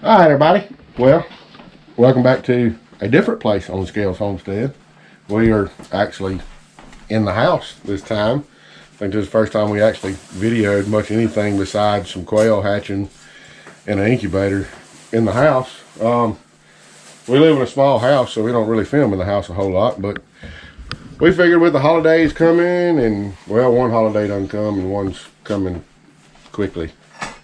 All right, everybody. Well, welcome back to a different place on the Scales Homestead. We are actually in the house this time. I think this is the first time we actually videoed much anything besides some quail hatching in an incubator in the house. We live in a small house, so we don't really film in the house a whole lot, but we figured with the holidays coming, and well, one holiday doesn't come and one's coming quickly,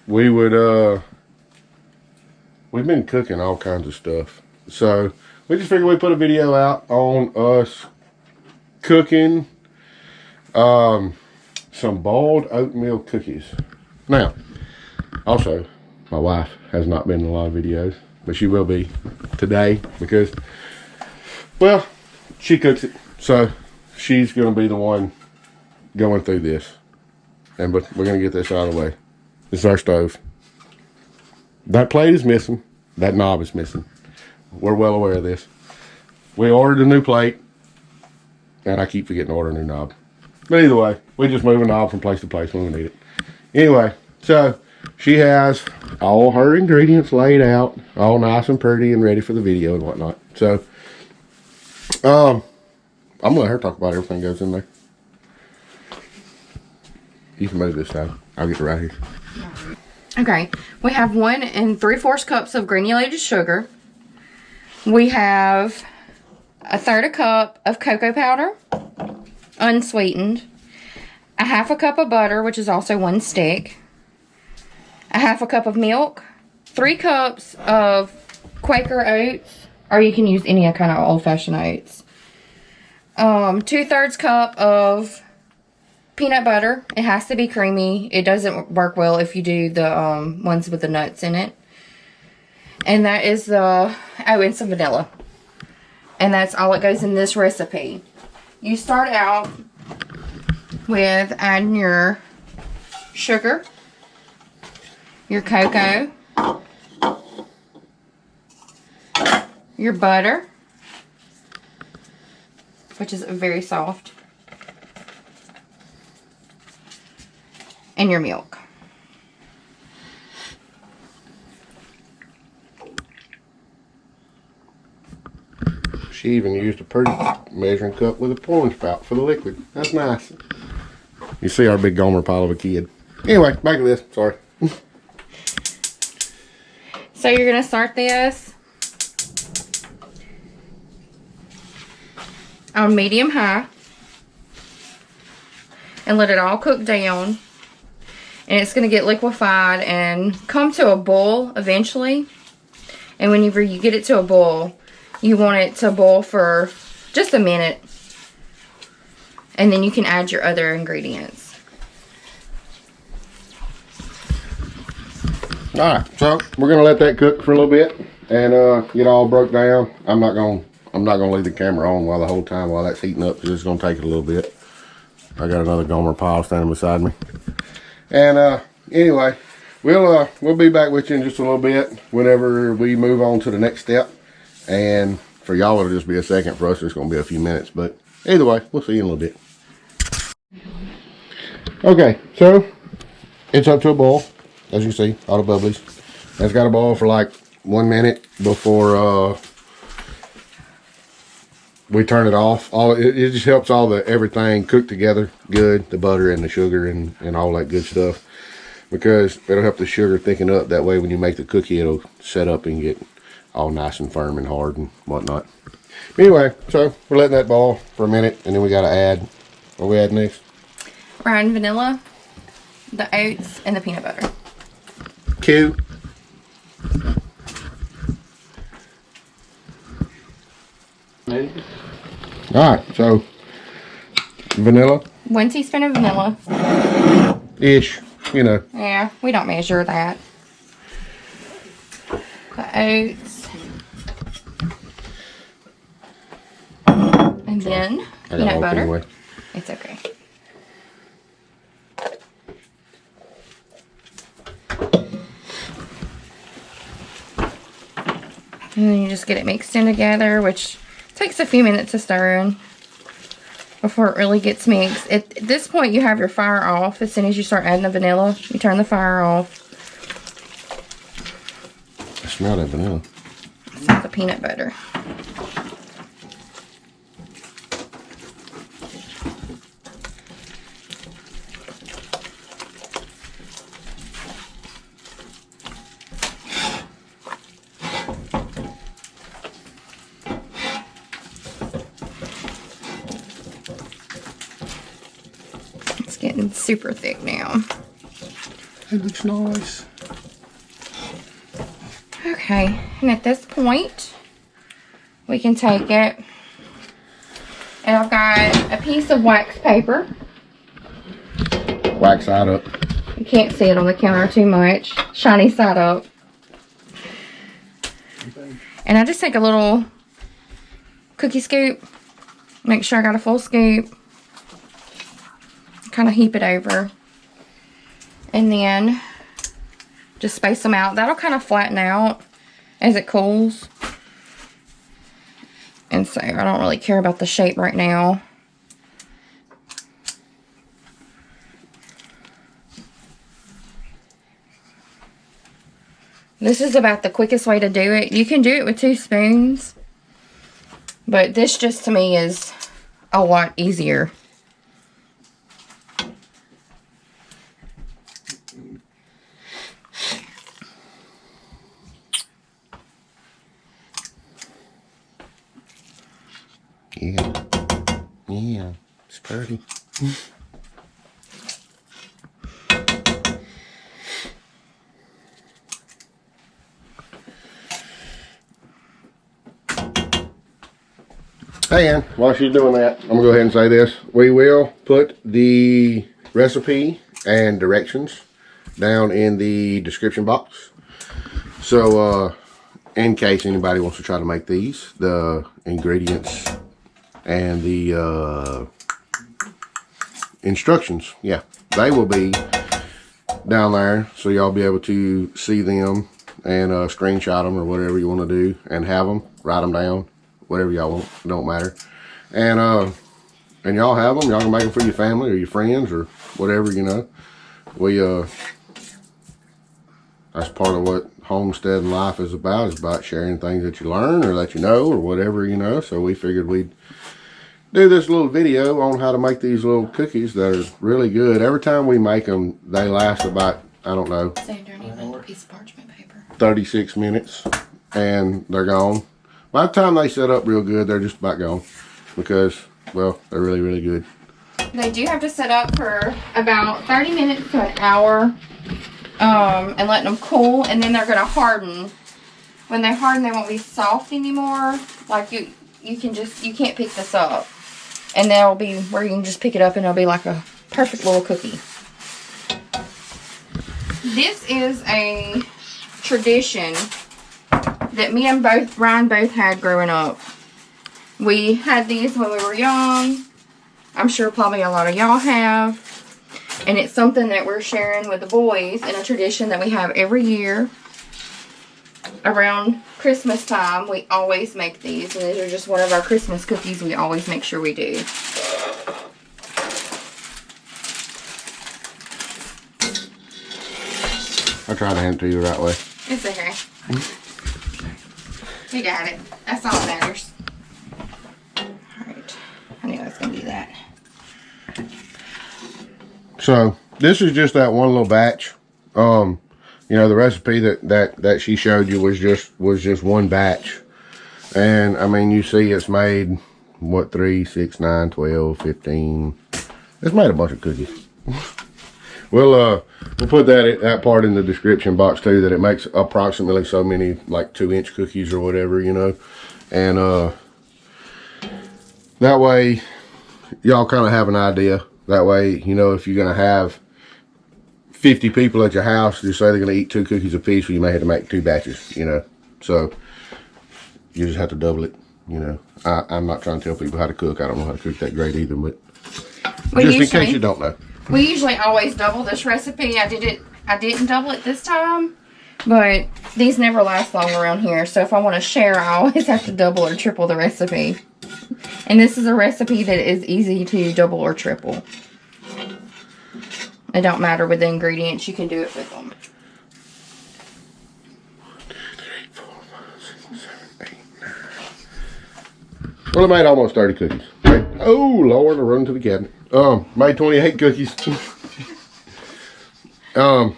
we would we've been cooking all kinds of stuff, so we just figured we'd put a video out on us cooking some boiled oatmeal cookies. Now, also, my wife has not been in a lot of videos, but she will be today because, well, she cooks it, so she's going to be the one going through this. But we're going to get this out of the way. This is our stove. That plate is missing. That knob is missing. We're well aware of this. We ordered a new plate, and I keep forgetting to order a new knob. But either way, we just move a knob from place to place when we need it. Anyway, so she has all her ingredients laid out, all nice and pretty and ready for the video and whatnot. So, I'm going to let her talk about everything that goes in there. You can move this side. I'll get right here. Okay, we have 1 3/4 cups of granulated sugar. We have 1/3 cup of cocoa powder, unsweetened. 1/2 cup of butter, which is also 1 stick. 1/2 cup of milk. 3 cups of Quaker oats, or you can use any kind of old-fashioned oats. 2/3 cup of peanut butter. It has to be creamy. It doesn't work well if you do the ones with the nuts in it. And that is and some vanilla. And that's all that goes in this recipe. You start out with adding your sugar, your cocoa, your butter, which is very soft, and your milk. She even used a pretty measuring cup with a pouring spout for the liquid. That's nice. You see our big Gomer pile of a kid. Anyway, back to this. Sorry. So you're going to start this on medium-high and let it all cook down. And it's going to get liquefied and come to a boil eventually. And whenever you get it to a boil, you want it to boil for just a minute. And then you can add your other ingredients. Alright, so we're gonna let that cook for a little bit and get all broke down. I'm not gonna leave the camera on while that's heating up, because it's gonna take it a little bit. I got another Gomer pile standing beside me. And anyway, we'll be back with you in just a little bit whenever we move on to the next step. And for y'all, it'll just be a second. For us, it's gonna be a few minutes. But either way, we'll see you in a little bit. Okay, so it's up to a boil. As you can see, all the bubblies. That's got to boil for like 1 minute before we turn it off. It just helps everything cook together good, the butter and the sugar and all that good stuff, because it'll help the sugar thicken up. That way when you make the cookie, it'll set up and get all nice and firm and hard and whatnot. Anyway, so we're letting that boil for a minute, and then we got to add, what we add next? We're adding vanilla, the oats, and the peanut butter. Cute. Alright, so vanilla. 1 teaspoon of vanilla. Ish, you know. Yeah, we don't measure that. The oats. And then peanut butter. Anyway. It's okay. And then you just get it mixed in together, which takes a few minutes to stir in before it really gets mixed. At this point, you have your fire off. As soon as you start adding the vanilla, you turn the fire off. smell that vanilla. It's not the peanut butter. It's getting super thick now. It looks nice. Okay, and at this point, we can take it, and I've got a piece of wax paper. Wax side up. You can't see it on the counter too much. Shiny side up. And I just take a little cookie scoop. Make sure I got a full scoop. Kind of heap it over. And then just space them out. That'll kind of flatten out as it cools. And so I don't really care about the shape right now. This is about the quickest way to do it. You can do it with 2 spoons. But this just to me is a lot easier. Yeah, it's pretty. Hey, Ann, while she's doing that, I'm gonna go ahead and say this. We will put the recipe and directions down in the description box. So, in case anybody wants to try to make these, the ingredients and the instructions, yeah, they will be down there, so y'all be able to see them and screenshot them or whatever you want to do, and have them, write them down, whatever y'all want, it don't matter. And y'all have them, y'all can make them for your family or your friends or whatever, you know. We that's part of what homestead life is about sharing things that you learn or that you know or whatever, you know. So we figured we'd do this little video on how to make these little cookies that are really good. Every time we make them, they last about, I don't know, 36 minutes, and they're gone. By the time they set up real good, they're just about gone because, well, they're really, really good. They do have to set up for about 30 minutes to an hour, and letting them cool, and then they're going to harden. When they harden, they won't be soft anymore. Like you can't pick this up. And that'll be where you can just pick it up and it'll be like a perfect little cookie. This is a tradition that me and Ryan both had growing up. We had these when we were young. I'm sure probably a lot of y'all have. And it's something that we're sharing with the boys, and a tradition that we have every year. Around Christmas time, we always make these, and these are just one of our Christmas cookies we always make sure we do. I try to hand it to you the right way. It's okay. You got it. That's all that matters. Alright. I knew I was going to do that. So, this is just that one little batch. You know, the recipe that she showed you was just one batch. And, I mean, you see it's made, what, 3, 6, 9, 12, 15. It's made a bunch of cookies. We'll put that part in the description box, too, that it makes approximately so many, like, 2-inch cookies or whatever, you know. And, that way, y'all kind of have an idea. That way, you know, if you're going to have 50 people at your house, you say they're going to eat 2 cookies apiece, well, you may have to make 2 batches, you know. So, you just have to double it, you know. I'm not trying to tell people how to cook. I don't know how to cook that great either, but just in case you don't know. We usually always double this recipe. I didn't double it this time, but these never last long around here. So if I want to share, I always have to double or triple the recipe. And this is a recipe that is easy to double or triple. It don't matter with the ingredients. You can do it with them. Well, I made almost 30 cookies. Right? Oh, Lord, I run to the cabinet. Made 28 cookies. Let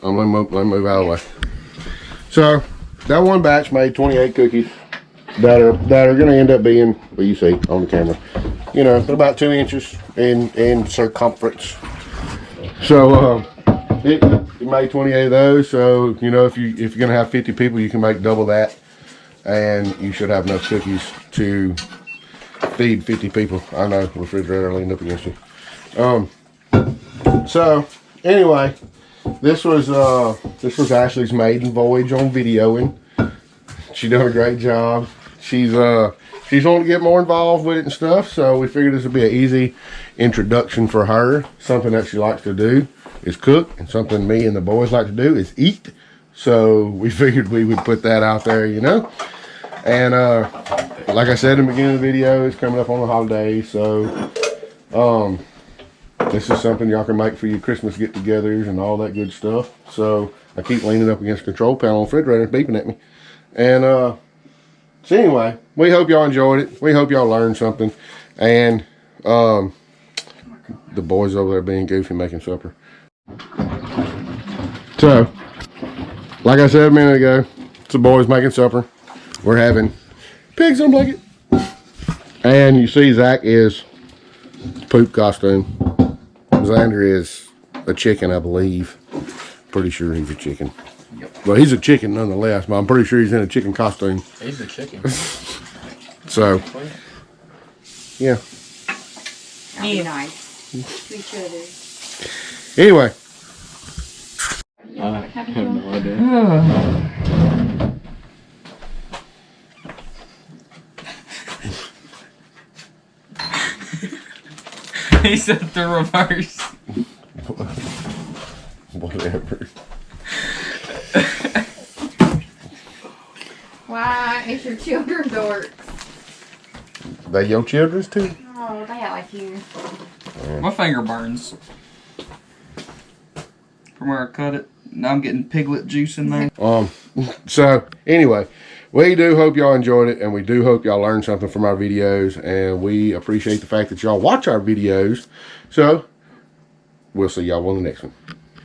me move out of the way. So, that one batch made 28 cookies that are going to end up being, well, you see on the camera, you know, about 2 inches in circumference. So, it made 28 of those. So, you know, if you're going to have 50 people, you can make double that. And you should have enough cookies to feed 50 people. I know, refrigerator leaned up against you. So anyway, this was Ashley's maiden voyage on videoing. She done a great job. She's wanting to get more involved with it and stuff, so we figured this would be an easy introduction for her. Something that she likes to do is cook, and something me and the boys like to do is eat. So we figured we would put that out there, you know. And like I said in the beginning of the video, it's coming up on the holidays, so this is something y'all can make for your Christmas get-togethers and all that good stuff. So I keep leaning up against the control panel on the refrigerator, beeping at me. And so anyway, we hope y'all enjoyed it. We hope y'all learned something. And the boys over there being goofy making supper. So, like I said a minute ago, it's the boys making supper. We're having pigs on blanket. And you see Zach is poop costume. Xander is a chicken, I believe. Pretty sure he's a chicken. Yep. Well, he's a chicken nonetheless, but I'm pretty sure he's in a chicken costume. He's a chicken. So, yeah. Be nice to each other. Anyway. I have no idea. He said the reverse. Whatever. Why is your children dorks? They your children's too? Oh, they act like you. My finger burns from where I cut it. Now I'm getting piglet juice in there. So anyway, we do hope y'all enjoyed it, and we do hope y'all learned something from our videos, and we appreciate the fact that y'all watch our videos. So we'll see y'all on the next one.